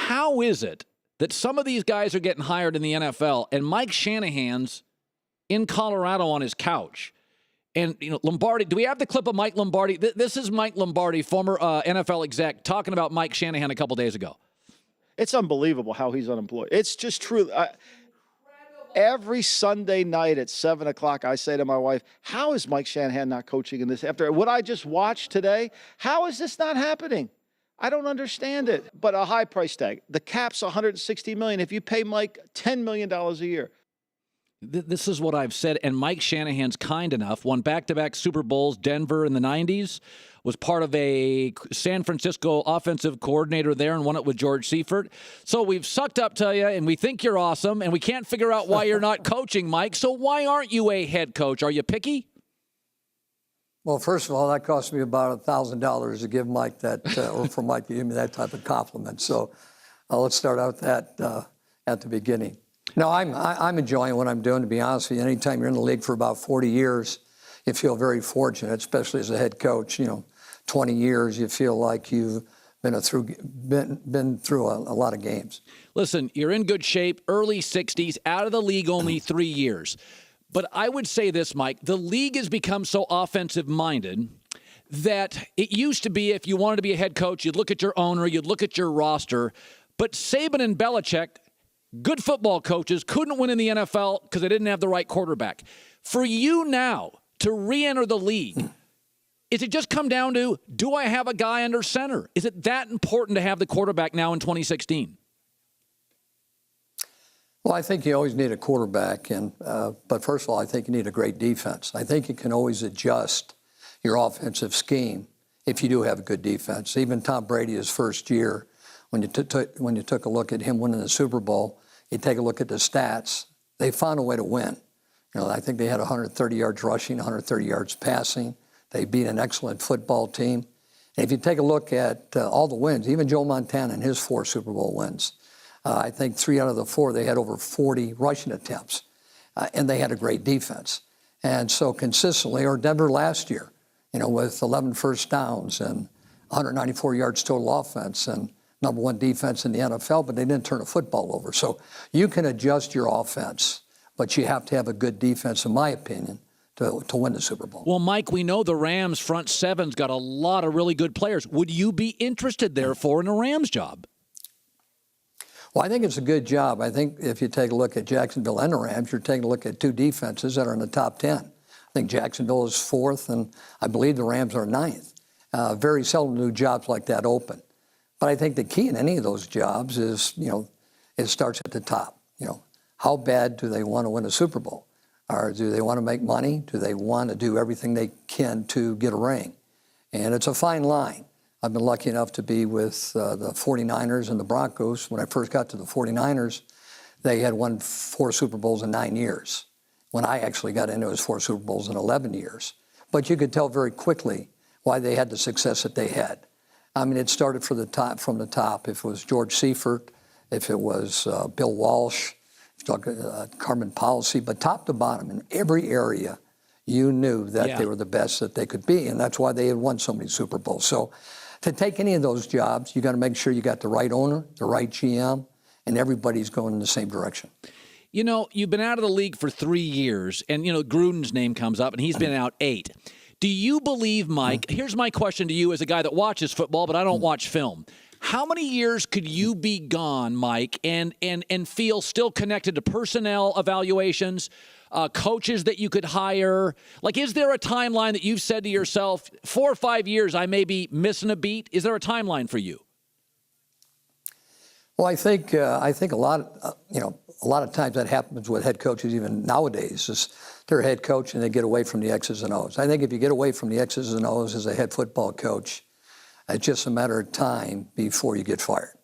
how is it that some of these guys are getting hired in the NFL and Mike Shanahan's in Colorado on his couch? And, Lombardi, do we have the clip of Mike Lombardi? This is Mike Lombardi, former NFL exec, talking about Mike Shanahan a couple days ago. It's unbelievable how he's unemployed. It's just true. Every Sunday night at 7 o'clock, I say to my wife, how is Mike Shanahan not coaching in this? After what I just watched today, how is this not happening? I don't understand it. But a high price tag. The cap's $160 million. If you pay Mike $10 million a year. This is what I've said, and Mike Shanahan's kind enough, won back-to-back Super Bowls, Denver in the 90s, was part of a San Francisco offensive coordinator there and won it with George Seifert. So we've sucked up to you, and we think you're awesome, and we can't figure out why you're not coaching, Mike. So why aren't you a head coach? Are you picky? Well, first of all, that cost me about $1,000 to give Mike that, or for Mike to give me that type of compliment. So let's start out that at the beginning. No, I'm enjoying what I'm doing, to be honest with you. Anytime you're in the league for about 40 years, you feel very fortunate, especially as a head coach. 20 years, you feel like you've been through a lot of games. Listen, you're in good shape, early 60s, out of the league only 3 years. But I would say this, Mike, the league has become so offensive-minded that it used to be if you wanted to be a head coach, you'd look at your owner, you'd look at your roster. But Saban and Belichick, good football coaches, couldn't win in the NFL because they didn't have the right quarterback. For you now to re-enter the league, is it just come down to, do I have a guy under center? Is it that important to have the quarterback now in 2016? Well, I think you always need a quarterback, but first of all, I think you need a great defense. I think you can always adjust your offensive scheme if you do have a good defense. Even Tom Brady, his first year, when you took a look at him winning the Super Bowl, you take a look at the stats, they found a way to win. I think they had 130 yards rushing, 130 yards passing. They beat an excellent football team. And if you take a look at all the wins, even Joe Montana and his 4 Super Bowl wins, I think 3 out of the 4, they had over 40 rushing attempts. And they had a great defense. And so consistently, or Denver last year, with 11 first downs and 194 yards total offense and number 1 defense in the NFL, but they didn't turn a football over. So you can adjust your offense, but you have to have a good defense, in my opinion, to win the Super Bowl. Well, Mike, we know the Rams' front seven's got a lot of really good players. Would you be interested, therefore, in a Rams job? Well, I think it's a good job. I think if you take a look at Jacksonville and the Rams, you're taking a look at 2 defenses that are in the top 10. I think Jacksonville is 4th, and I believe the Rams are 9th. Very seldom do jobs like that open. But I think the key in any of those jobs is, it starts at the top. How bad do they want to win a Super Bowl? Or do they want to make money? Do they want to do everything they can to get a ring? And it's a fine line. I've been lucky enough to be with the 49ers and the Broncos. When I first got to the 49ers, they had won 4 Super Bowls in 9 years. When I actually got into it, it was 4 Super Bowls in 11 years. But you could tell very quickly why they had the success that they had. I mean, it started from the top. If it was George Seifert, if it was Bill Walsh, if you talk Carmen Policy, but top to bottom, in every area, you knew that they were the best that they could be, and that's why they had won so many Super Bowls. So to take any of those jobs, you got to make sure you got the right owner, the right GM, and everybody's going in the same direction. You've been out of the league for 3 years, and, Gruden's name comes up, and he's been out 8. Do you believe, Mike, here's my question to you as a guy that watches football, but I don't watch film. How many years could you be gone, Mike, and feel still connected to personnel evaluations, coaches that you could hire? Like, is there a timeline that you've said to yourself, 4 or 5 years, I may be missing a beat? Is there a timeline for you? Well, I think a lot of times that happens with head coaches even nowadays. Is they're a head coach and they get away from the X's and O's. I think if you get away from the X's and O's as a head football coach, it's just a matter of time before you get fired,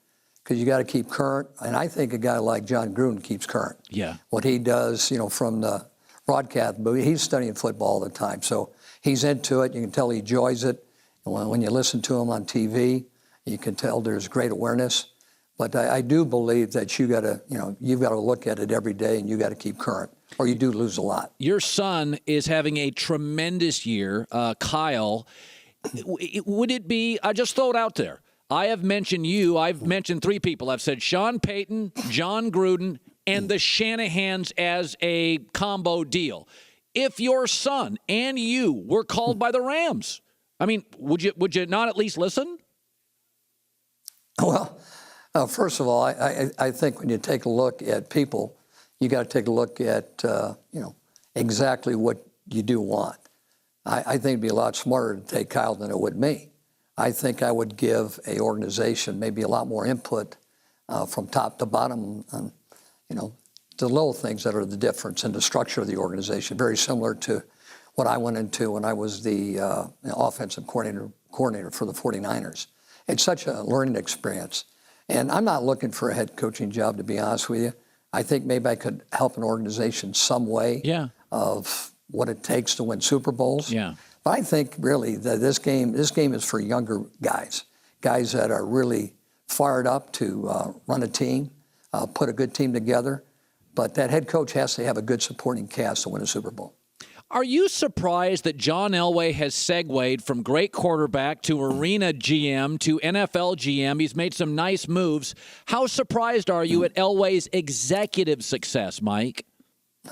because you got to keep current. And I think a guy like John Gruden keeps current. Yeah. What he does, from the broadcast, but he's studying football all the time, so he's into it. You can tell he enjoys it. And when you listen to him on TV, you can tell there's great awareness. But I do believe that you've got to look at it every day, and you got to keep current, or you do lose a lot. Your son is having a tremendous year, Kyle. Would it be? I just throw it out there. I have mentioned you. I've mentioned three people. I've said Sean Payton, John Gruden, and the Shanahans as a combo deal. If your son and you were called by the Rams, I mean, would you not at least listen? Well, first of all, I think when you take a look at people, you got to take a look at exactly what you do want. I think it'd be a lot smarter to take Kyle than it would me. I think I would give a organization maybe a lot more input from top to bottom on, the little things that are the difference in the structure of the organization, very similar to what I went into when I was the offensive coordinator for the 49ers. It's such a learning experience. And I'm not looking for a head coaching job, to be honest with you. I think maybe I could help an organization some way of what it takes to win Super Bowls. Yeah. But I think really that this game is for younger guys that are really fired up to run a team, put a good team together. But that head coach has to have a good supporting cast to win a Super Bowl. Are you surprised that John Elway has segued from great quarterback to arena GM to NFL GM? He's made some nice moves. How surprised are you at Elway's executive success, Mike?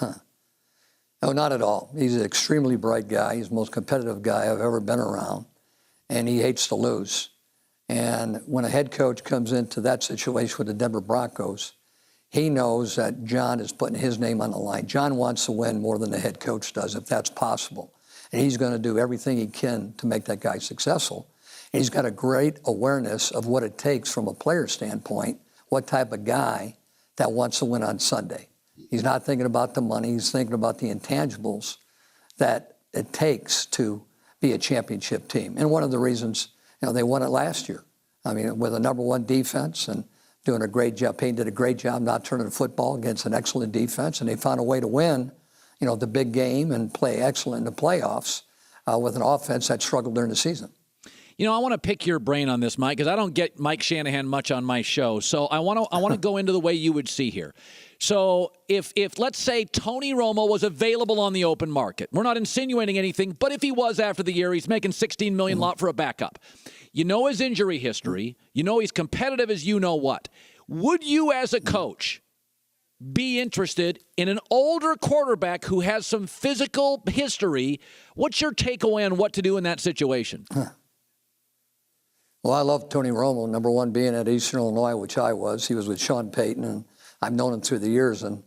No, not at all. He's an extremely bright guy. He's the most competitive guy I've ever been around, and he hates to lose. And when a head coach comes into that situation with the Denver Broncos, he knows that John is putting his name on the line. John wants to win more than the head coach does, if that's possible. And he's going to do everything he can to make that guy successful. And he's got a great awareness of what it takes from a player standpoint, what type of guy that wants to win on Sunday. He's not thinking about the money. He's thinking about the intangibles that it takes to be a championship team. And one of the reasons, they won it last year. I mean, with a number one defense and doing a great job. Payne did a great job not turning the football against an excellent defense, and they found a way to win, the big game and play excellent in the playoffs with an offense that struggled during the season. I want to pick your brain on this, Mike, because I don't get Mike Shanahan much on my show. So I want to go into the way you would see here. So if let's say Tony Romo was available on the open market, we're not insinuating anything, but if he was after the year, he's making $16 million lot for a backup. His injury history. He's competitive as you know what. Would you as a coach be interested in an older quarterback who has some physical history? What's your takeaway on what to do in that situation? Well, I love Tony Romo, number one, being at Eastern Illinois, which I was. He was with Sean Payton, and I've known him through the years. And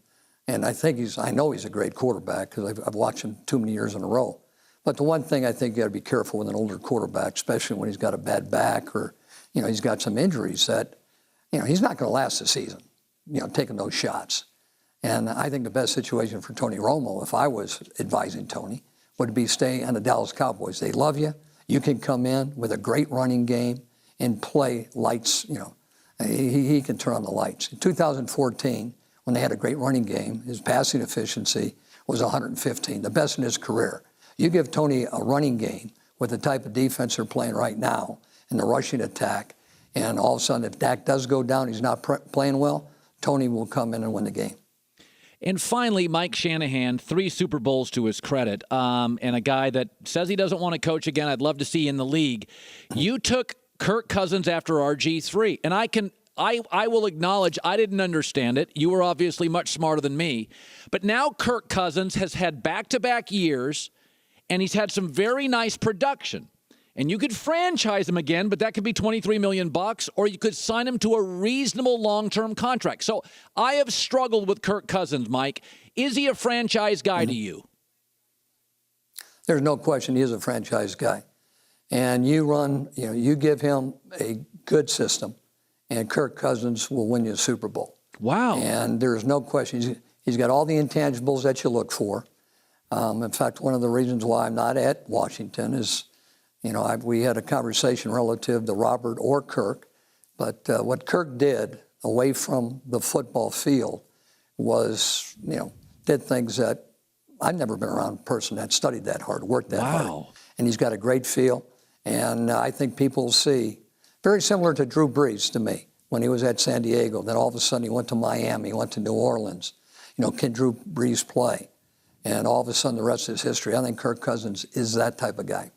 I know he's a great quarterback because I've watched him too many years in a row. But the one thing I think you got to be careful with an older quarterback, especially when he's got a bad back or, he's got some injuries that, he's not going to last the season, taking those shots. And I think the best situation for Tony Romo, if I was advising Tony, would be stay on the Dallas Cowboys. They love you. You can come in with a great running game and play lights, he can turn on the lights. In 2014, when they had a great running game, his passing efficiency was 115, the best in his career. You give Tony a running game with the type of defense they're playing right now and the rushing attack, and all of a sudden, if Dak does go down, he's not playing well, Tony will come in and win the game. And finally, Mike Shanahan, 3 Super Bowls to his credit, and a guy that says he doesn't want to coach again. I'd love to see in the league. You took Kirk Cousins after RG3, and I will acknowledge I didn't understand it. You were obviously much smarter than me. But now Kirk Cousins has had back-to-back years, and he's had some very nice production. And you could franchise him again, but that could be $23 million, or you could sign him to a reasonable long-term contract. So I have struggled with Kirk Cousins, Mike. Is he a franchise guy to you? There's no question he is a franchise guy. And you give him a good system, and Kirk Cousins will win you a Super Bowl. Wow. And there's no question. He's got all the intangibles that you look for. In fact, one of the reasons why I'm not at Washington is, we had a conversation relative to Robert or Kirk, but what Kirk did away from the football field was, did things that I've never been around a person that studied that hard, worked that hard. And he's got a great feel. And I think people see, very similar to Drew Brees to me, when he was at San Diego, then all of a sudden he went to Miami, went to New Orleans. Can Drew Brees play? And all of a sudden the rest is history. I think Kirk Cousins is that type of guy.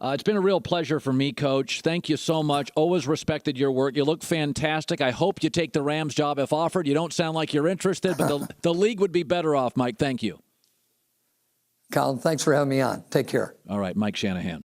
It's been a real pleasure for me, Coach. Thank you so much. Always respected your work. You look fantastic. I hope you take the Rams job if offered. You don't sound like you're interested, but the league would be better off, Mike. Thank you. Colin, thanks for having me on. Take care. All right, Mike Shanahan.